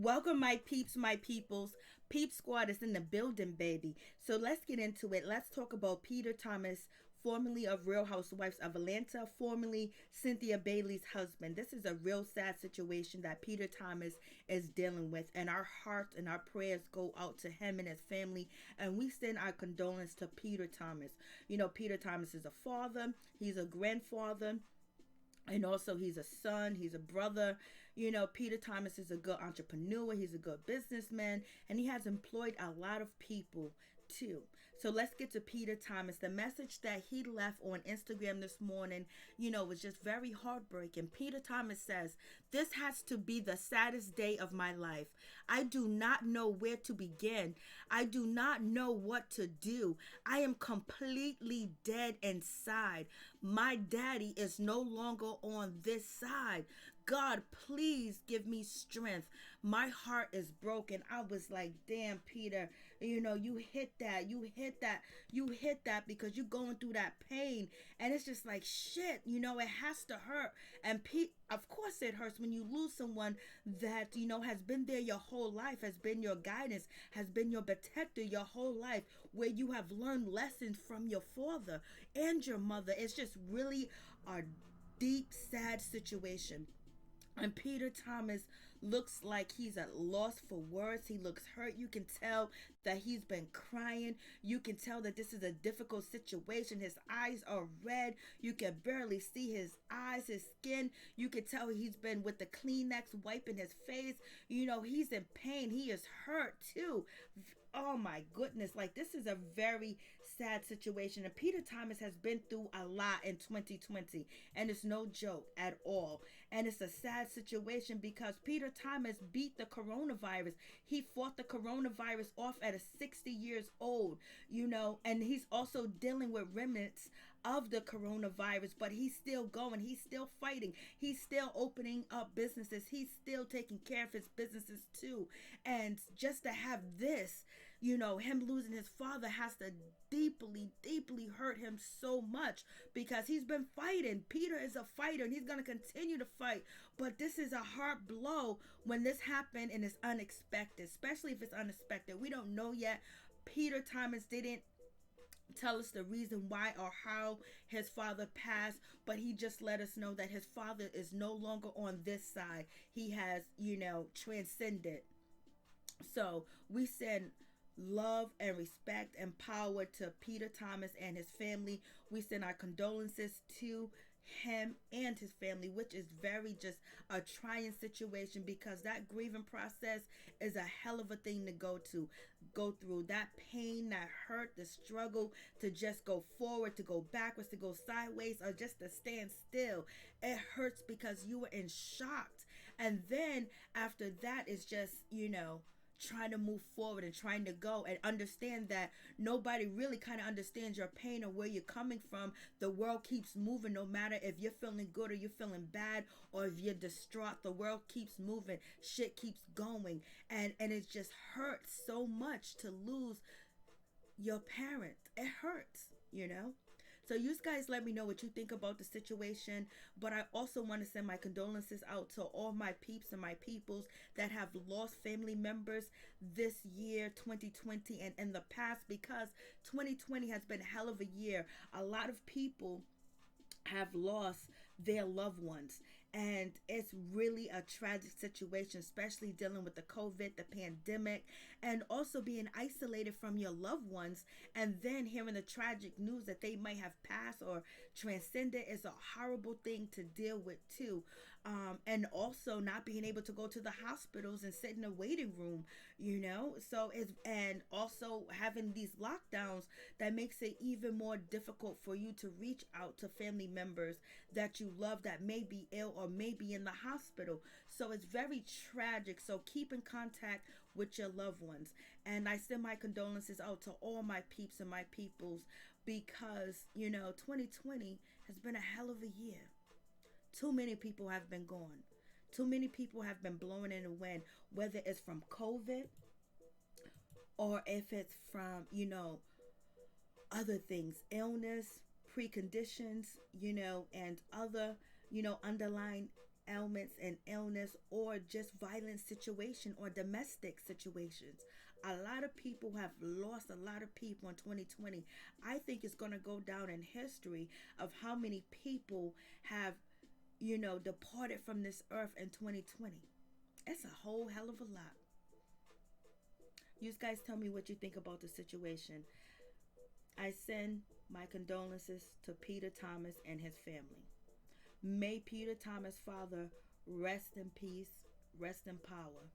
Welcome, my peeps, my peoples. Peep Squad is in the building, baby. So let's get into it. Let's talk about Peter Thomas, formerly of Real Housewives of Atlanta, formerly Cynthia Bailey's husband. This is a real sad situation that Peter Thomas is dealing with, and our hearts and our prayers go out to him and his family, and we send our condolences to Peter Thomas. You know, Peter Thomas is a father, he's a grandfather, and also he's a son, he's a brother. You know, Peter Thomas is a good entrepreneur, he's a good businessman, and he has employed a lot of people too. So let's get to Peter Thomas. The message that he left on Instagram this morning, was just very heartbreaking. Peter Thomas says, "This has to be the saddest day of my life. I do not know where to begin. I do not know what to do. I am completely dead inside. My daddy is no longer on this side. God, please give me strength. My heart is broken." I was like, damn, Peter, you hit that. You hit that. You hit that because you're going through that pain. And it's just like, shit, it has to hurt. And of course it hurts when you lose someone that, has been there your whole life, has been your guidance, has been your protector your whole life, where you have learned lessons from your father and your mother. It's just really a deep, sad situation. And Peter Thomas looks like he's at loss for words. He looks hurt. You can tell that he's been crying. You can tell that this is a difficult situation. His eyes are red. You can barely see his eyes, his skin. You can tell he's been with the Kleenex wiping his face. He's in pain. He is hurt too. Oh my goodness, like this is a very sad situation. And Peter Thomas has been through a lot in 2020, and it's no joke at all. And it's a sad situation because Peter Thomas beat the coronavirus. He fought the coronavirus off at a 60 years old, and he's also dealing with remnants of the coronavirus, but he's still going. He's still fighting. He's still opening up businesses. He's still taking care of his businesses too. And just to have this, him losing his father has to deeply, deeply hurt him so much because he's been fighting. Peter is a fighter and he's going to continue to fight. But this is a hard blow when this happened and it's unexpected, especially if it's unexpected. We don't know yet. Peter Thomas didn't tell us the reason why or how his father passed, but he just let us know that his father is no longer on this side. He has, transcended. So we send love and respect and power to Peter Thomas and his family. We send our condolences to him and his family, which is very just a trying situation because that grieving process is a hell of a thing to go through. That pain, that hurt, the struggle to just go forward, to go backwards, to go sideways, or just to stand still. It hurts because you were in shock. And then after that, it's just, trying to move forward and trying to go and understand that nobody really kind of understands your pain or where you're coming from. The world keeps moving no matter if you're feeling good or you're feeling bad or if you're distraught. The world keeps moving. Shit keeps going. And it just hurts so much to lose your parent. It hurts, So you guys let me know what you think about the situation. But I also want to send my condolences out to all my peeps and my peoples that have lost family members this year, 2020, and in the past, because 2020 has been a hell of a year. A lot of people have lost their loved ones, and it's really a tragic situation, especially dealing with the COVID, the pandemic, and also being isolated from your loved ones, and then hearing the tragic news that they might have passed or transcended is a horrible thing to deal with too. And also not being able to go to the hospitals and sit in a waiting room, so it's, and also having these lockdowns that makes it even more difficult for you to reach out to family members that you love that may be ill or may be in the hospital. So it's very tragic. So keep in contact with your loved ones. And I send my condolences out to all my peeps and my peoples because, 2020 has been a hell of a year. Too many people have been gone. Too many people have been blown in the wind, whether it's from COVID or if it's from, other things, illness, preconditions, and other, underlying ailments and illness, or just violent situation or domestic situations. A lot of people have lost a lot of people in 2020. I think it's going to go down in history of how many people have, departed from this earth in 2020. It's a whole hell of a lot. You guys tell me what you think about the situation. I send my condolences to Peter Thomas and his family. May Peter Thomas' father rest in peace, rest in power.